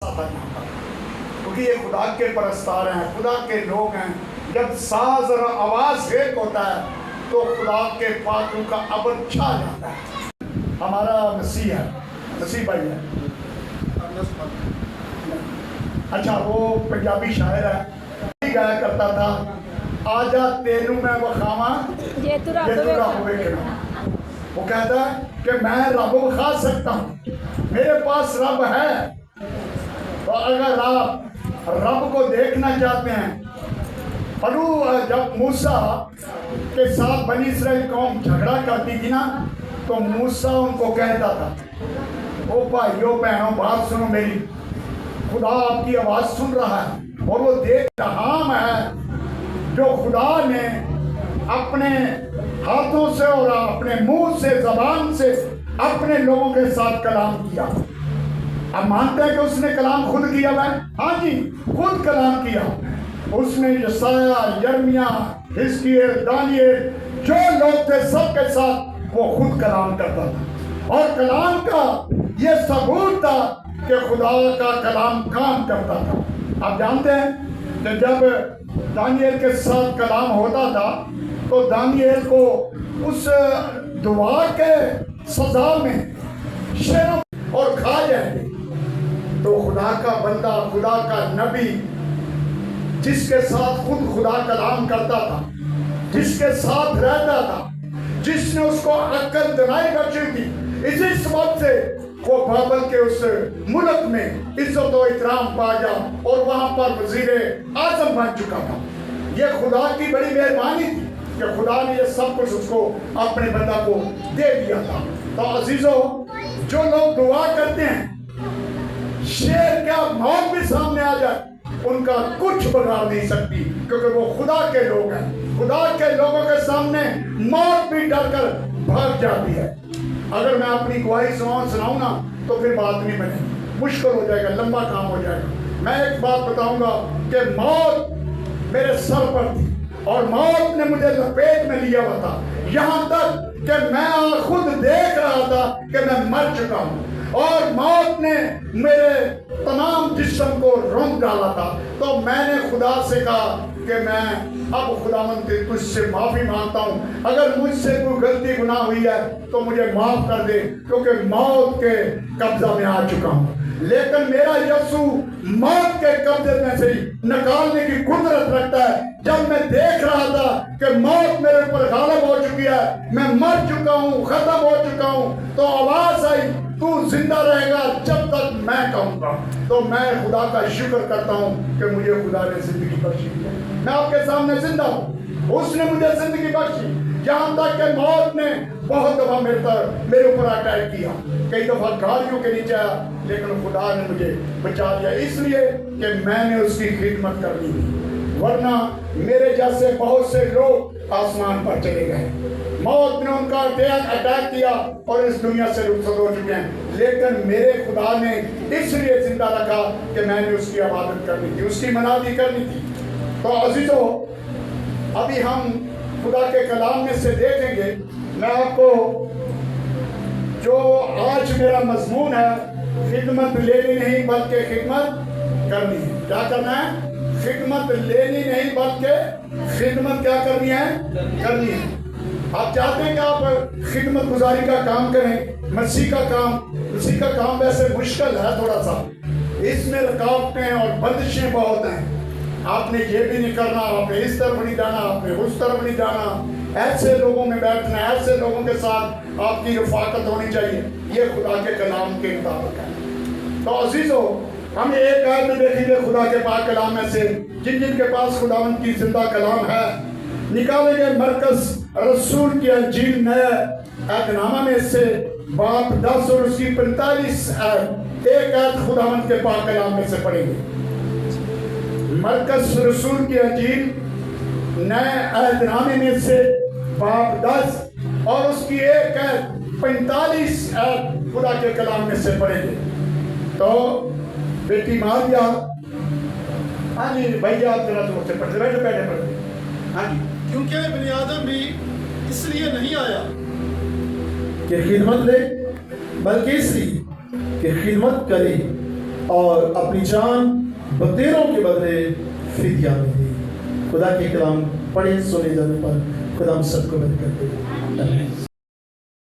کیونکہ یہ خدا کے پرستار ہیں، خدا کے لوگ ہیں. جب ساز اور آواز ایک ہوتا ہے تو خدا کے پاکوں کا ابر چھا جاتا ہے. ہمارا مسیح ہے، مسیح بھائی ہے. اچھا وہ پنجابی شاعر ہے، گایا کرتا تھا آجا تینوں میں وخاواں یہ تو رب ویکھنا. وہ کہتا ہے کہ میں رب بخا سکتا ہوں، میرے پاس رب ہے. تو اگر آپ رب کو دیکھنا چاہتے ہیں، جب موسیٰ کے ساتھ بنی اسرائیل قوم جھگڑا کرتی تھی نا، تو موسیٰ ان کو کہتا تھا او بھائیو بہنوں بات سنو میری، خدا آپ کی آواز سن رہا ہے اور وہ دیکھ رہا ہے جو خدا نے اپنے ہاتھوں سے اور اپنے منہ سے زبان سے اپنے لوگوں کے ساتھ کلام کیا. اب مانتے ہیں کہ اس نے کلام خود کیا ہے؟ ہاں جی، خود کلام کیا. اس نے یسایہ، یرمیہ، حزقیل، دانیل جو لوگ تھے سب کے ساتھ وہ خود کلام کرتا تھا، اور کلام کا یہ ثبوت تھا کہ خدا کا کلام کام کرتا تھا. آپ جانتے ہیں کہ جب دانیل کے ساتھ کلام ہوتا تھا تو دانیل کو اس دعا کے سزا میں شیروں اور کھا جائیں گے. تو خدا کا بندہ، خدا کا نبی، جس کے ساتھ خود خدا کلام کرتا تھا، جس کے ساتھ رہتا تھا، جس نے اس کو عقل دنائی بخشی تھی، اسی سبب سے وہ بابل کے اس ملک میں عزت و احترام پایا اور وہاں پر وزیر اعظم بن چکا تھا. یہ خدا کی بڑی مہربانی تھی کہ خدا نے یہ سب کچھ اس کو اپنے بندہ کو دے دیا تھا. تو عزیزو، جو لوگ دعا کرتے ہیں شیر کیا موت بھی سامنے آ جائے ان کا کچھ بگاڑ نہیں سکتی، کیونکہ وہ خدا کے لوگ ہیں. خدا کے لوگوں کے سامنے موت بھی ڈر کر بھاگ جاتی ہے. اگر میں اپنی گواہی سناؤں نا تو پھر بات نہیں بنے، مشکل ہو جائے گا، لمبا کام ہو جائے گا. میں ایک بات بتاؤں گا کہ موت میرے سر پر تھی اور موت نے مجھے لپیٹ میں لیا ہوا تھا، یہاں تک کہ میں خود دیکھ رہا تھا کہ میں مر چکا ہوں، اور موت نے میرے تمام جسم کو رونق ڈالا تھا. تو میں نے خدا سے کہا کہ میں اب خداوند تجھ سے معافی مانگتا ہوں، اگر مجھ سے کوئی غلطی گناہ ہوئی ہے تو مجھے معاف کر دے، کیونکہ موت کے قبضہ میں آ چکا ہوں. لیکن میرا یسوع موت کے قبضے میں سے نکالنے کی قدرت رکھتا ہے. جب میں دیکھ رہا تھا کہ موت میرے اوپر غالب ہو چکی ہے، میں مر چکا ہوں، ختم ہو چکا ہوں، تو آواز آئی تو زندہ رہے گا جب تک میں کہوں گا. تو میں خدا کا شکر کرتا ہوں کہ مجھے خدا نے زندگی بخشی ہے. میں آپ کے سامنے زندہ ہوں، اس نے مجھے زندگی بخشی، یہاں تک کہ موت نے بہت دفعہ میرے اوپر اٹیک کیا، کئی دفعہ گاڑیوں کے نیچے آیا، لیکن خدا نے مجھے بچا لیا، اس لیے کہ میں نے اس کی خدمت کرنی تھی. ورنہ میرے جیسے بہت سے لوگ آسمان پر چلے گئے. موت نے ان کا اٹیک کیا اور اس دنیا سے رخصت ہو چکے ہیں، لیکن میرے خدا نے اس لیے زندہ رکھا کہ میں نے اس کی عبادت کرنی تھی، اس کی منادی کرنی تھی. تو عزیزو، ابھی ہم خدا کے کلام میں سے دیکھیں گے. میں آپ کو جو آج میرا مضمون ہے، خدمت لینی نہیں بلکہ خدمت کرنی ہے. کیا کرنا ہے؟ خدمت لینی نہیں بلکہ خدمت کیا کرنی ہے؟ کرنی ہے. آپ چاہتے ہیں کہ آپ خدمت گزاری کا کام کریں. مسیح کا کام ویسے مشکل ہے تھوڑا سا، اس میں رکاوٹیں اور بندشیں بہت ہیں. آپ نے یہ بھی نہیں کرنا، آپ نے اس طرف نہیں جانا، آپ نے اس طرف نہیں جانا، ایسے لوگوں میں بیٹھنا، ایسے لوگوں کے ساتھ آپ کی رفاقت ہونی چاہیے. یہ خدا کے کلام کے مطابق ہے. تو عزیزو، ہم ایک آیت میں دیکھیں گے خدا کے پاک کلام میں سے، جن کے پاس خداوند کی زندہ کلام ہے. نکالیں گے مرکز رسول کی انجیل نئے عہد نامہ میں سے باب 10 اور اس کی 45 آیت. ایک آیت خداوند کے پاک کلام میں سے پڑھیں گے. مرکز رسول کی انجیل نئے عہد نامے میں سے باب 10 اور اس کی ایک آیت 45 آیت خدا کے کلام میں سے پڑھیں گے. تو بیٹی ماریا، ہاں جی بھائی آپ ذرا زور سے پڑھتے، بیٹھے پڑھتے. ہاں جی. کیونکہ ابن آدم بھی اس لیے نہیں آیا کہ خدمت لے، بلکہ اس لیے کہ خدمت کرے اور اپنی جان بتیروں کے بدلے فدیہ میں دی۔ خدا کے کلام پڑھے سنے جانے پر خدا ہم سب کو برکت دے۔ آمین۔